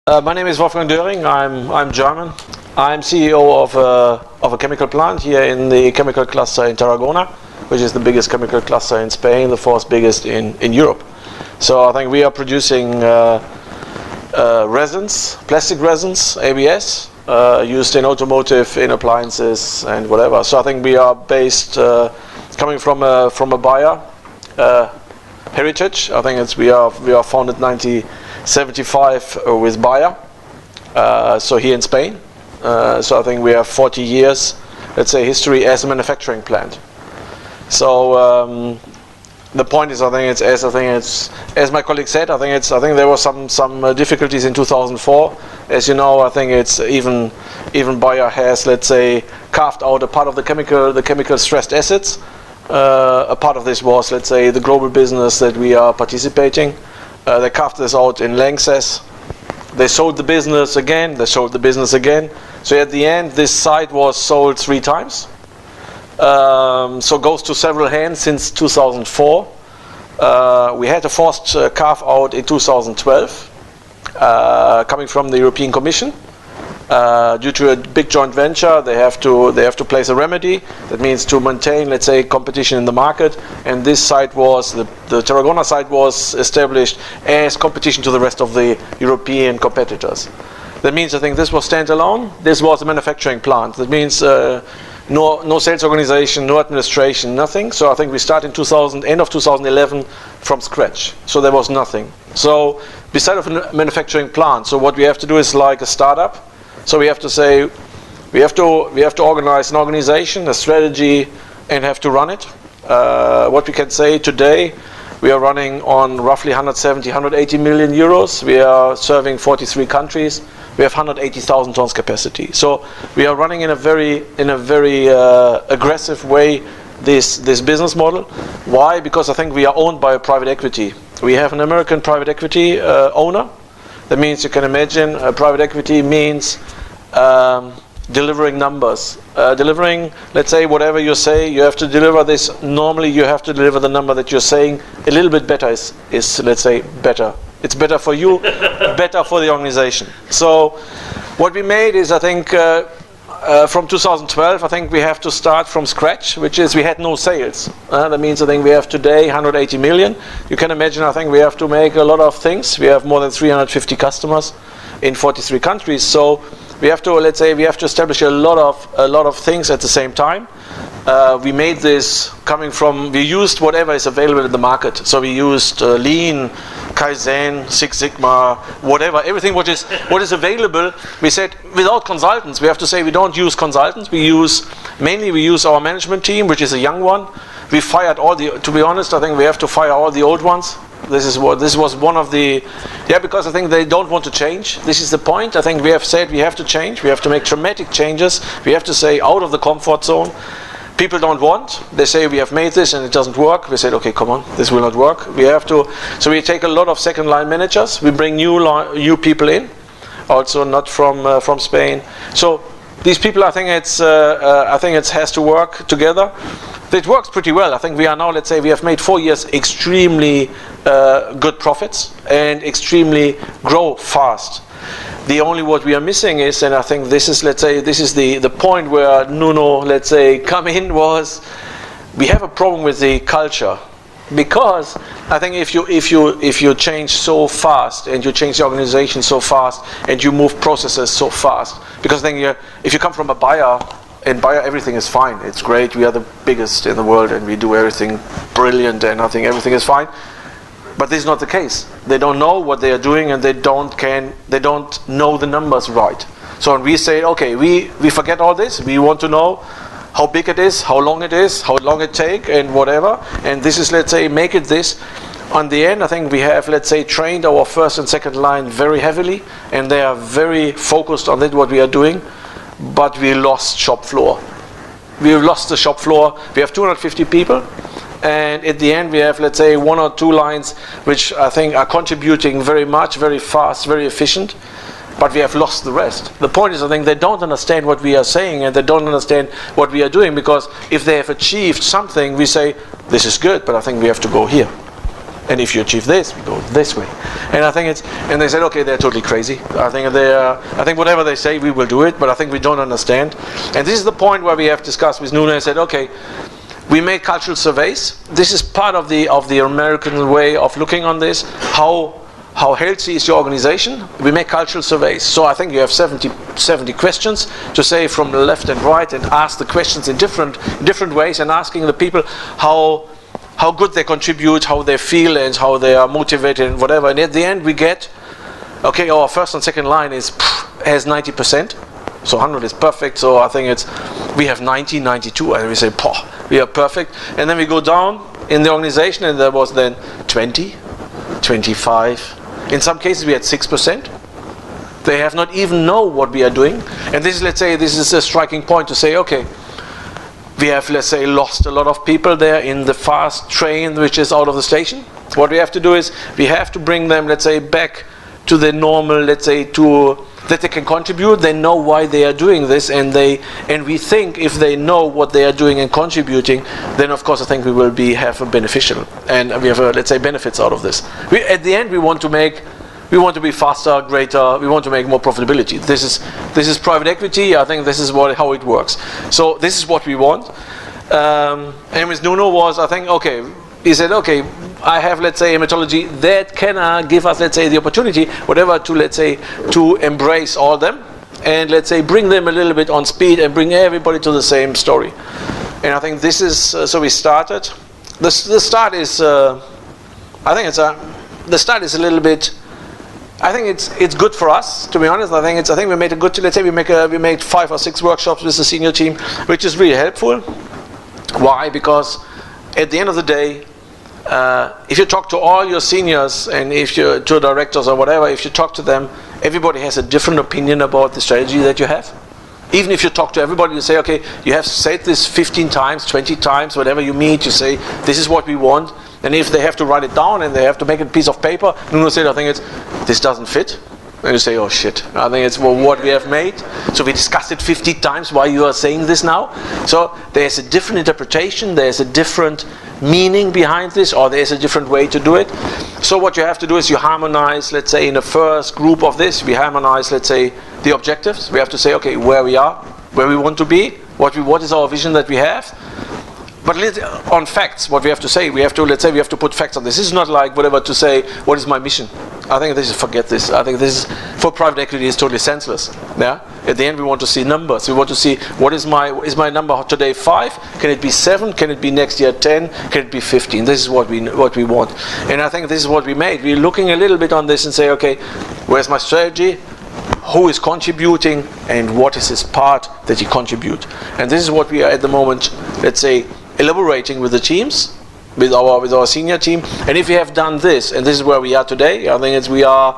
My name is Wolfgang Doering. I'm German. I'm CEO of a chemical plant here in the chemical cluster in Tarragona, which is the biggest chemical cluster in Spain, the fourth biggest in Europe. So I think we are producing resins, plastic resins, ABS, used in automotive, in appliances, and whatever. So I think we are based, coming from a buyer heritage. I think we are founded 1975 with Bayer, so here in Spain. So I think we have 40 years, let's say, history as a manufacturing plant. So the point is, I think it's as my colleague said. I think there were some difficulties in 2004. As you know, I think it's even Bayer has, let's say, carved out a part of the chemical stressed assets. A part of this was, let's say, the global business that we are participating. They carved this out in Lanxess. They sold the business again. They sold the business again. So at the end, this site was sold 3 times. So goes to several hands since 2004. We had a forced carve out in 2012, coming from the European Commission. Due to a big joint venture, they have to place a remedy. That means to maintain, let's say, competition in the market. And this site was the Tarragona site was established as competition to the rest of the European competitors. That means I think this was standalone. This was a manufacturing plant. That means no sales organization, no administration, nothing. So I think we start in end of 2011 from scratch. So there was nothing. So beside of a manufacturing plant, so what we have to do is like a startup. So we have to say, we have to organize an organization, a strategy, and have to run it. What we can say today, we are running on roughly 170, 180 million euros. We are serving 43 countries. We have 180,000 tons capacity. So we are running in a very aggressive way this business model. Why? Because I think we are owned by a private equity. We have an American private equity owner. That means you can imagine private equity means delivering numbers. Delivering, let's say, whatever you say, you have to deliver this. Normally you have to deliver the number that you're saying. A little bit better is let's say, better. It's better for you, better for the organization. So what we made is, I think, from 2012, I think we have to start from scratch, which is we had no sales. That means I think we have today 180 million. You can imagine, I think we have to make a lot of things. We have more than 350 customers in 43 countries. So we have to, let's say, we have to establish a lot of things at the same time. We made this coming from, we used whatever is available in the market. So we used Lean, Kaizen, Six Sigma, whatever, everything what is available. We said without consultants, we have to say we don't use consultants. We use our management team, which is a young one. We fired to be honest, I think we have to fire all the old ones. This was one of the, because I think they don't want to change. This is the point. I think we have said we have to change. We have to make dramatic changes. We have to say out of the comfort zone. People don't want. They say we have made this and it doesn't work. We said, okay, come on, this will not work. We have to. So we take a lot of second line managers. We bring new people in, also not from Spain. So these people, I think it has to work together. It works pretty well. I think we are now, let's say, we have made 4 years extremely good profits and extremely grow fast. The only what we are missing is, and I think this is, let's say, this is the point where Nuno, let's say, come in, was we have a problem with the culture. Because I think if you change so fast and you change the organization so fast and you move processes so fast, because then if you come from a buyer, in Bayer everything is fine, it's great, we are the biggest in the world and we do everything brilliant and I think everything is fine. But this is not the case. They don't know what they are doing and they don't know the numbers right. So when we say, okay, we forget all this, we want to know how big it is, how long it take and whatever. And this is, let's say, make it this. On the end, I think we have, let's say, trained our first and second line very heavily and they are very focused on it, what we are doing. But we lost shop floor. We have lost the shop floor. We have 250 people. And at the end, we have, let's say, 1 or 2 lines which I think are contributing very much, very fast, very efficient. But we have lost the rest. The point is, I think they don't understand what we are saying and they don't understand what we are doing, because if they have achieved something, we say, this is good, but I think we have to go here. And if you achieve this, we go this way. And I think it's, and they said, okay, they're totally crazy. I think whatever they say, we will do it, but I think we don't understand. And this is the point where we have discussed with Nuno and said, okay, we make cultural surveys. This is part of the American way of looking on this. How healthy is your organization? We make cultural surveys. So I think you have 70 questions to say from the left and right, and ask the questions in different ways, and asking the people how good they contribute, how they feel, and how they are motivated, and whatever. And at the end we get, okay, our first and second line has 90%. So 100 is perfect. So I think we have 90, 92, and we say, we are perfect. And then we go down in the organization, and there was then 20, 25. In some cases we had 6%. They have not even know what we are doing. And this is, let's say, this is a striking point to say, okay, we have, let's say, lost a lot of people there in the fast train which is out of the station. What we have to do is we have to bring them, let's say, back to the normal, let's say, that they can contribute. They know why they are doing this, and we think if they know what they are doing and contributing, then of course I think we will have a beneficial, and we have let's say, benefits out of this. At the end we want to be faster, greater. We want to make more profitability. This is private equity. I think this is how it works. So this is what we want. And with Nuno was, I think, okay. He said, okay, I have, let's say, a methodology that can give us, let's say, the opportunity, whatever, to, let's say, to embrace all them, and, let's say, bring them a little bit on speed and bring everybody to the same story. And I think this is, so we started. The start is, I think the start is a little bit, I think it's good for us, to be honest. I think we made a good, let's say, we made 5 or 6 workshops with the senior team, which is really helpful. Why? Because at the end of the day, if you talk to all your seniors, and if you to directors or whatever, if you talk to them, everybody has a different opinion about the strategy that you have. Even if you talk to everybody, you say, okay, you have said this 15 times, 20 times, whatever you meet, you say, this is what we want. And if they have to write it down and they have to make a piece of paper, Nuno said, I think this doesn't fit. And you say, oh shit, I think it's what we have made. So we discussed it 50 times why you are saying this now. So there's a different interpretation, there's a different meaning behind this, or there's a different way to do it. So what you have to do is you harmonize, let's say, in the first group of this, we harmonize, let's say, the objectives. We have to say, okay, where we are, where we want to be, what is our vision that we have. But on facts, what we have to say, we have to put facts on this. This is not like whatever to say, what is my mission? I think forget this. I think this is, for private equity, is totally senseless. Yeah. At the end, we want to see numbers. We want to see what is my number today 5? Can it be 7? Can it be next year 10? Can it be 15? This is what we want. And I think this is what we made. We're looking a little bit on this and say, okay, where's my strategy? Who is contributing, and what is his part that he contribute? And this is what we are at the moment, let's say, elaborating with the teams, with our senior team. And if we have done this, and this is where we are today, I think we are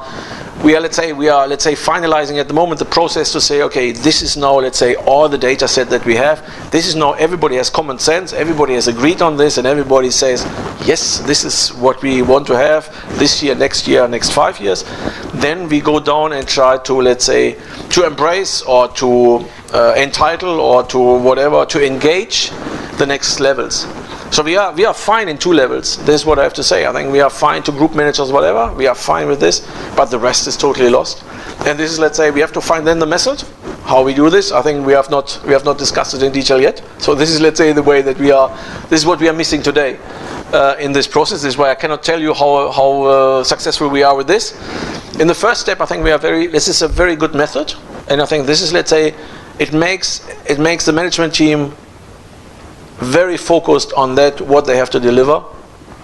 let's say finalizing at the moment the process to say, okay, this is now, let's say, all the data set that we have. This is now, everybody has common sense, everybody has agreed on this, and everybody says, yes, this is what we want to have this year, next 5 years. Then we go down and try to, let's say, to embrace or to entitle or to whatever, to engage the next levels. So we are fine in 2 levels. This is what I have to say. I think we are fine to group managers, whatever. We are fine with this, but the rest is totally lost. And this is, let's say, we have to find then the method how we do this. I think we have not discussed it in detail yet. So this is, let's say, the way that this is what we are missing today in this process. This is why I cannot tell you how successful we are with this. In the first step, I think this is a very good method, and I think this is, let's say, it makes the management team very focused on that, what they have to deliver.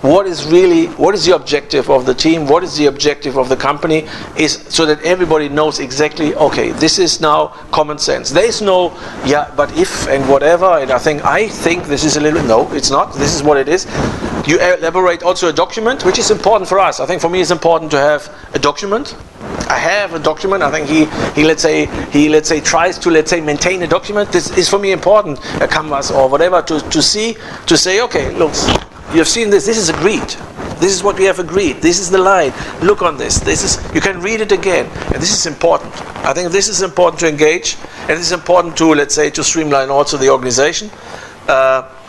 What is the objective of the team? What is the objective of the company? Is so that everybody knows exactly, okay, this is now common sense. There is no, yeah, but if and whatever, and I think this is a little, no, it's not. This is what it is. You elaborate also a document, which is important for us. I think for me it's important to have a document. I have a document. I think he let's say tries to, let's say, maintain a document. This is for me important, a canvas or whatever, to say, okay, look, you have seen this. This is agreed. This is what we have agreed. This is the line. Look on this. You can read it again, and this is important. I think this is important to engage, and it is important to, let's say, to streamline also the organization.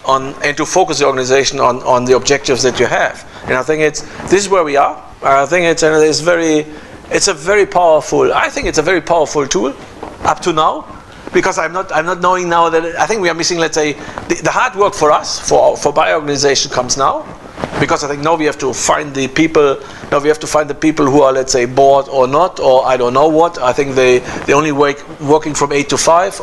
and to focus the organization on the objectives that you have. And I think this is where we are. I think it's a very powerful. I think it's a very powerful tool up to now, because I'm not knowing now that I think we are missing. Let's say the hard work for us for bioorganization comes now, because I think now we have to find the people. Now we have to find the people who are, let's say, bored or not, or I don't know what. I think they only working from 8 to 5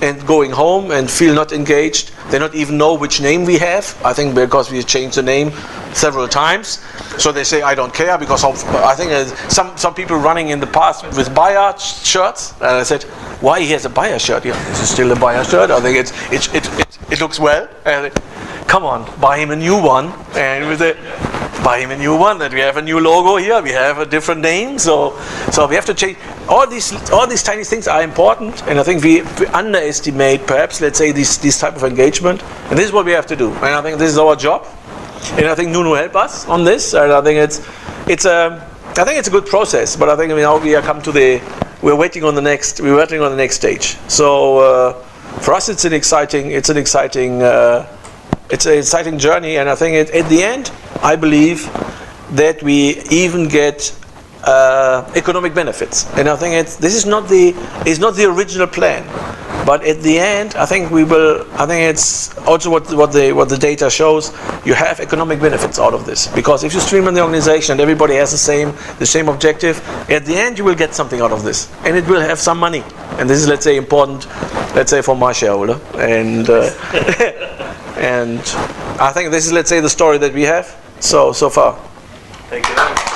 and going home and feel not engaged. They not even know which name we have. I think because we changed the name several times. So they say, I don't care, because I think some people running in the past with Bayer shirts, and I said, why he has a Bayer shirt? Yeah, this is still a Bayer shirt. I think it looks well. And come on, buy him a new one, and buy him a new one. That we have a new logo here, we have a different name. So we have to change. All these tiny things are important, and I think we underestimate, perhaps, let's say, this type of engagement. And this is what we have to do. And I think this is our job. And I think Nuno helped us on this. And I think it's a good process. But I think now we're waiting on the next stage. So for us, it's an exciting journey. And I think at the end, I believe that we even get economic benefits. And I think this is not the original plan. But at the end, I think we will. I think it's also what the data shows. You have economic benefits out of this, because if you streamline the organization and everybody has the same objective, at the end you will get something out of this, and it will have some money. And this is, let's say, important. Let's say for my shareholder, and and I think this is, let's say, the story that we have so far. Thank you.